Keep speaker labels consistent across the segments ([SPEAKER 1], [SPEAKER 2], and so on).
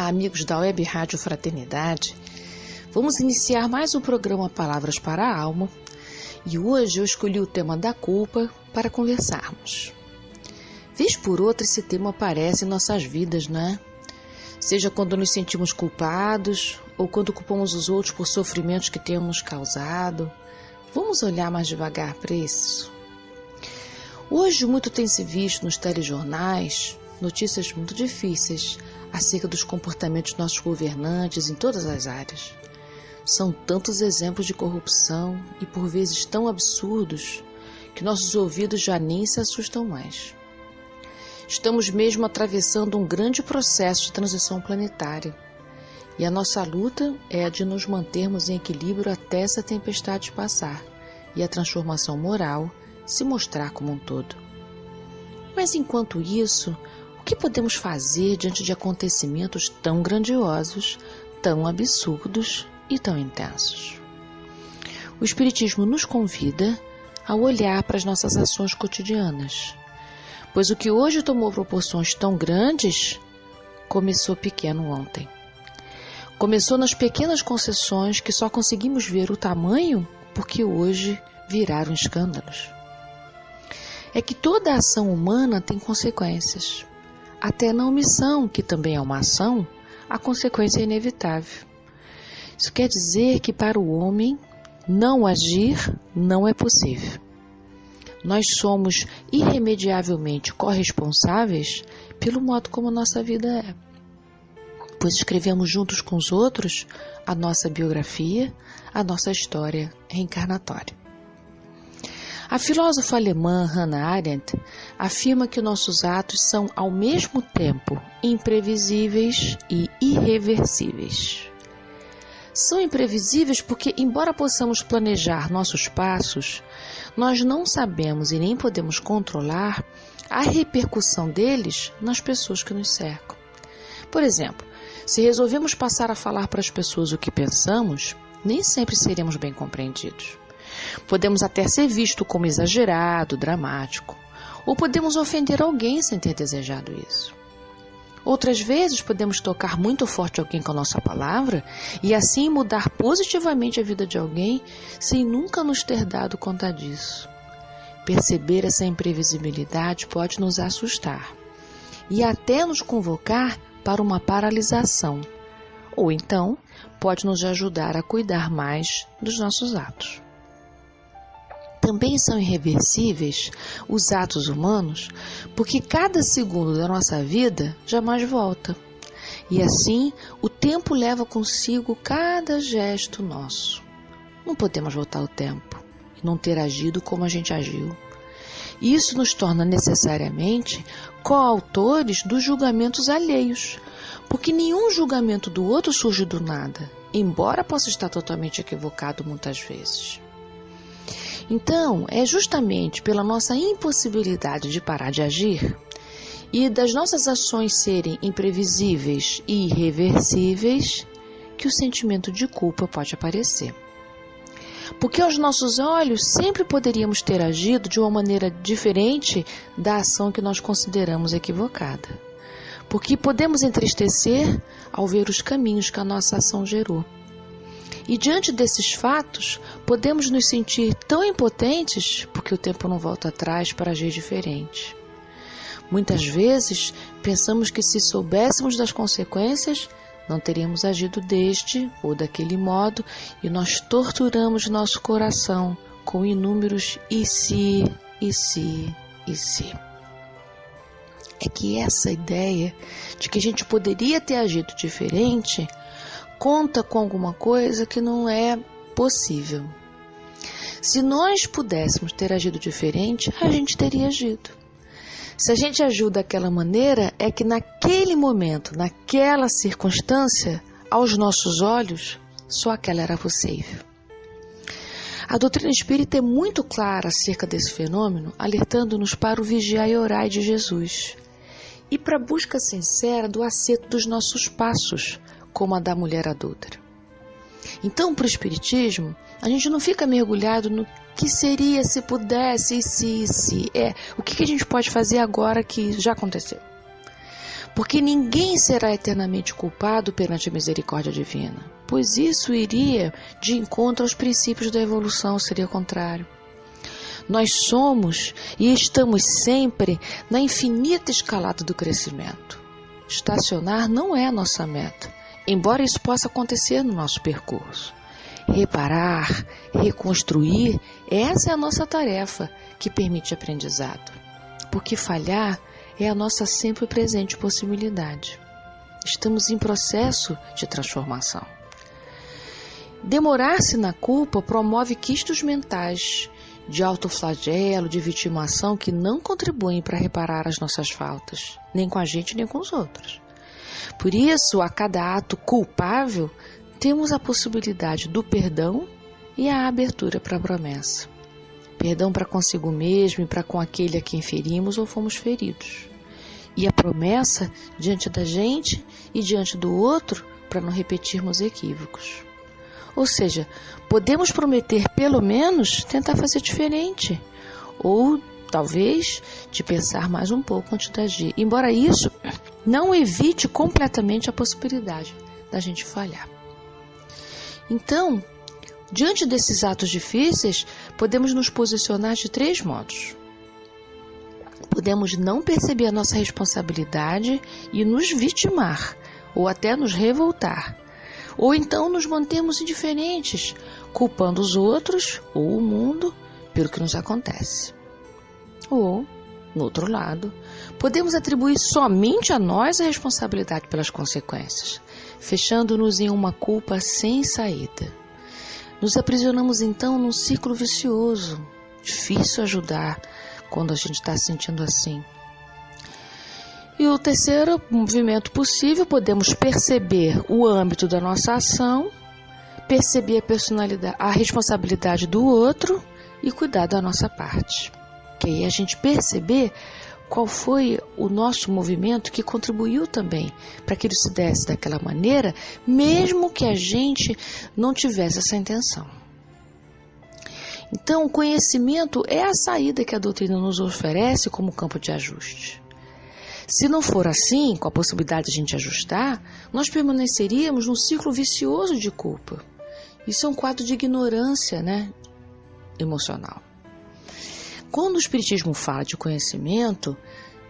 [SPEAKER 1] Olá, amigos da Web Rádio Fraternidade. Vamos iniciar mais um programa Palavras para a Alma e hoje eu escolhi o tema da culpa para conversarmos. Vez por outra esse tema aparece em nossas vidas, né? Seja quando nos sentimos culpados ou quando culpamos os outros por sofrimentos que temos causado. Vamos olhar mais devagar para isso. Hoje muito tem se visto nos telejornais notícias muito difíceis acerca dos comportamentos dos nossos governantes em todas as áreas. São tantos exemplos de corrupção e por vezes tão absurdos que nossos ouvidos já nem se assustam mais. Estamos mesmo atravessando um grande processo de transição planetária e a nossa luta é a de nos mantermos em equilíbrio até essa tempestade passar e a transformação moral se mostrar como um todo. Mas enquanto isso, o que podemos fazer diante de acontecimentos tão grandiosos, tão absurdos e tão intensos? O Espiritismo nos convida a olhar para as nossas ações cotidianas, pois o que hoje tomou proporções tão grandes começou pequeno ontem. Começou nas pequenas concessões que só conseguimos ver o tamanho porque hoje viraram escândalos. É que toda ação humana tem consequências. Até na omissão, que também é uma ação, a consequência é inevitável. Isso quer dizer que para o homem, não agir não é possível. Nós somos irremediavelmente corresponsáveis pelo modo como a nossa vida é. Pois escrevemos juntos com os outros a nossa biografia, a nossa história reencarnatória. A filósofa alemã Hannah Arendt afirma que nossos atos são ao mesmo tempo imprevisíveis e irreversíveis. São imprevisíveis porque, embora possamos planejar nossos passos, nós não sabemos e nem podemos controlar a repercussão deles nas pessoas que nos cercam. Por exemplo, se resolvemos passar a falar para as pessoas o que pensamos, nem sempre seremos bem compreendidos. Podemos até ser visto como exagerado, dramático, ou podemos ofender alguém sem ter desejado isso. Outras vezes podemos tocar muito forte alguém com a nossa palavra e assim mudar positivamente a vida de alguém sem nunca nos ter dado conta disso. Perceber essa imprevisibilidade pode nos assustar e até nos convocar para uma paralisação, ou então pode nos ajudar a cuidar mais dos nossos atos. Também são irreversíveis os atos humanos, porque cada segundo da nossa vida jamais volta. E assim, o tempo leva consigo cada gesto nosso. Não podemos voltar o tempo e não ter agido como a gente agiu. Isso nos torna necessariamente coautores dos julgamentos alheios, porque nenhum julgamento do outro surge do nada, embora possa estar totalmente equivocado muitas vezes. Então, é justamente pela nossa impossibilidade de parar de agir e das nossas ações serem imprevisíveis e irreversíveis que o sentimento de culpa pode aparecer. Porque aos nossos olhos sempre poderíamos ter agido de uma maneira diferente da ação que nós consideramos equivocada. Porque podemos entristecer ao ver os caminhos que a nossa ação gerou. E diante desses fatos, podemos nos sentir tão impotentes porque o tempo não volta atrás para agir diferente. Muitas vezes, pensamos que se soubéssemos das consequências, não teríamos agido deste ou daquele modo e nós torturamos nosso coração com inúmeros e se. É que essa ideia de que a gente poderia ter agido diferente conta com alguma coisa que não é possível. Se nós pudéssemos ter agido diferente, a gente teria agido. Se a gente agiu daquela maneira, é que naquele momento, naquela circunstância, aos nossos olhos, só aquela era possível. A doutrina espírita é muito clara acerca desse fenômeno, alertando-nos para o vigiar e orar de Jesus e para a busca sincera do acerto dos nossos passos, como a da mulher adúltera. Então, para o Espiritismo, a gente não fica mergulhado no que seria se pudesse, o que a gente pode fazer agora que já aconteceu. porque ninguém será eternamente culpado perante a misericórdia divina, pois isso iria de encontro aos princípios da evolução, seria contrário. Nós somos e estamos sempre na infinita escalada do crescimento. Estacionar não é a nossa meta, embora isso possa acontecer no nosso percurso. Reparar, reconstruir, essa é a nossa tarefa que permite aprendizado. Porque falhar é a nossa sempre presente possibilidade. Estamos em processo de transformação. Demorar-se na culpa promove quistos mentais, de autoflagelo, de vitimação que não contribuem para reparar as nossas faltas, nem com a gente nem com os outros. Por isso, a cada ato culpável, temos a possibilidade do perdão e a abertura para a promessa. Perdão para consigo mesmo e para com aquele a quem ferimos ou fomos feridos. E a promessa diante da gente e diante do outro para não repetirmos equívocos. Ou seja, podemos prometer pelo menos tentar fazer diferente. Ou talvez de pensar mais um pouco antes de agir. Embora isso não evite completamente a possibilidade da gente falhar. Então, diante desses atos difíceis, podemos nos posicionar de 3 modos. Podemos não perceber a nossa responsabilidade e nos vitimar, ou até nos revoltar. Ou então nos mantermos indiferentes, culpando os outros ou o mundo pelo que nos acontece. Ou, no outro lado, podemos atribuir somente a nós a responsabilidade pelas consequências, fechando-nos em uma culpa sem saída. Nos aprisionamos então num ciclo vicioso, difícil ajudar quando a gente está se sentindo assim. E o terceiro movimento possível, podemos perceber o âmbito da nossa ação, perceber a responsabilidade do outro e cuidar da nossa parte. Que aí a gente perceber qual foi o nosso movimento que contribuiu também para que ele se desse daquela maneira, mesmo que a gente não tivesse essa intenção. Então, o conhecimento é a saída que a doutrina nos oferece como campo de ajuste. Se não for assim, com a possibilidade de a gente ajustar, nós permaneceríamos num ciclo vicioso de culpa. Isso é um quadro de ignorância, emocional. Quando o Espiritismo fala de conhecimento,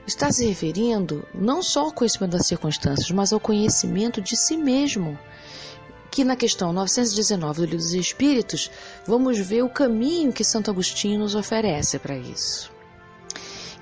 [SPEAKER 1] está se referindo não só ao conhecimento das circunstâncias, mas ao conhecimento de si mesmo, que na questão 919 do Livro dos Espíritos, vamos ver o caminho que Santo Agostinho nos oferece para isso.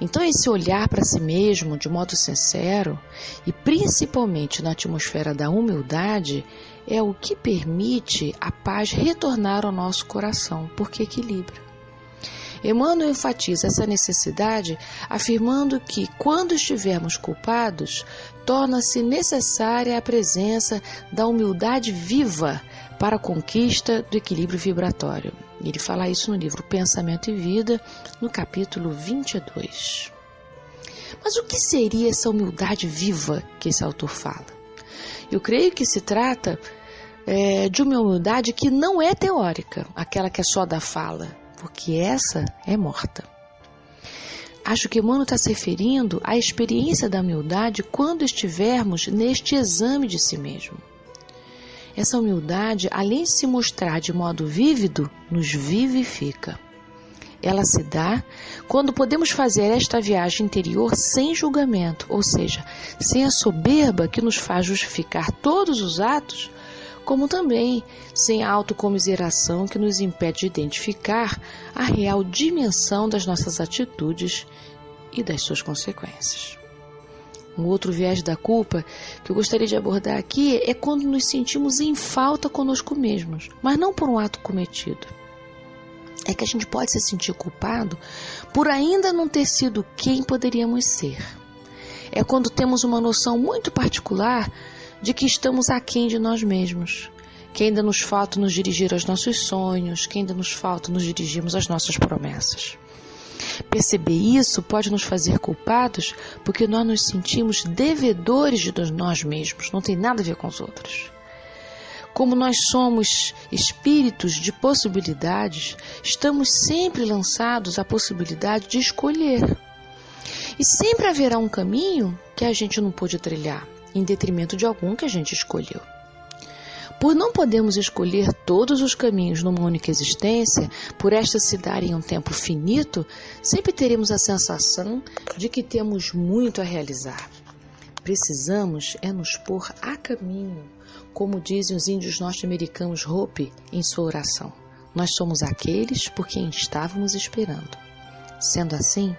[SPEAKER 1] Então, esse olhar para si mesmo de modo sincero, e principalmente na atmosfera da humildade, é o que permite a paz retornar ao nosso coração, porque equilibra. Emmanuel enfatiza essa necessidade afirmando que, quando estivermos culpados, torna-se necessária a presença da humildade viva para a conquista do equilíbrio vibratório. Ele fala isso no livro Pensamento e Vida, no capítulo 22. Mas o que seria essa humildade viva que esse autor fala? Eu creio que se trata de uma humildade que não é teórica, aquela que é só da fala, porque essa é morta. Acho que Emmanuel está se referindo à experiência da humildade quando estivermos neste exame de si mesmo. Essa humildade, além de se mostrar de modo vívido, nos vivifica. Ela se dá quando podemos fazer esta viagem interior sem julgamento, ou seja, sem a soberba que nos faz justificar todos os atos, como também sem a autocomiseração que nos impede de identificar a real dimensão das nossas atitudes e das suas consequências. Um outro viés da culpa que eu gostaria de abordar aqui é quando nos sentimos em falta conosco mesmos, mas não por um ato cometido. É que a gente pode se sentir culpado por ainda não ter sido quem poderíamos ser. É quando temos uma noção muito particular de que estamos aquém de nós mesmos, que ainda nos falta nos dirigir aos nossos sonhos, que ainda nos falta nos dirigirmos às nossas promessas. Perceber isso pode nos fazer culpados porque nós nos sentimos devedores de nós mesmos, não tem nada a ver com os outros. Como nós somos espíritos de possibilidades, estamos sempre lançados à possibilidade de escolher. E sempre haverá um caminho que a gente não pôde trilhar, em detrimento de algum que a gente escolheu. Por não podermos escolher todos os caminhos numa única existência, por esta se dar em um tempo finito, sempre teremos a sensação de que temos muito a realizar. Precisamos é nos pôr a caminho, como dizem os índios norte-americanos Hopi em sua oração. Nós somos aqueles por quem estávamos esperando. Sendo assim,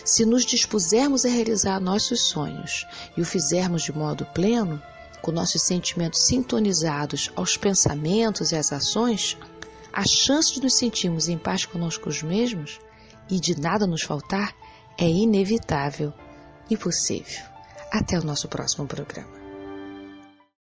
[SPEAKER 1] se nos dispusermos a realizar nossos sonhos e o fizermos de modo pleno, com nossos sentimentos sintonizados aos pensamentos e às ações, a chance de nos sentirmos em paz conosco mesmos e de nada nos faltar é inevitável e possível. Até o nosso próximo programa.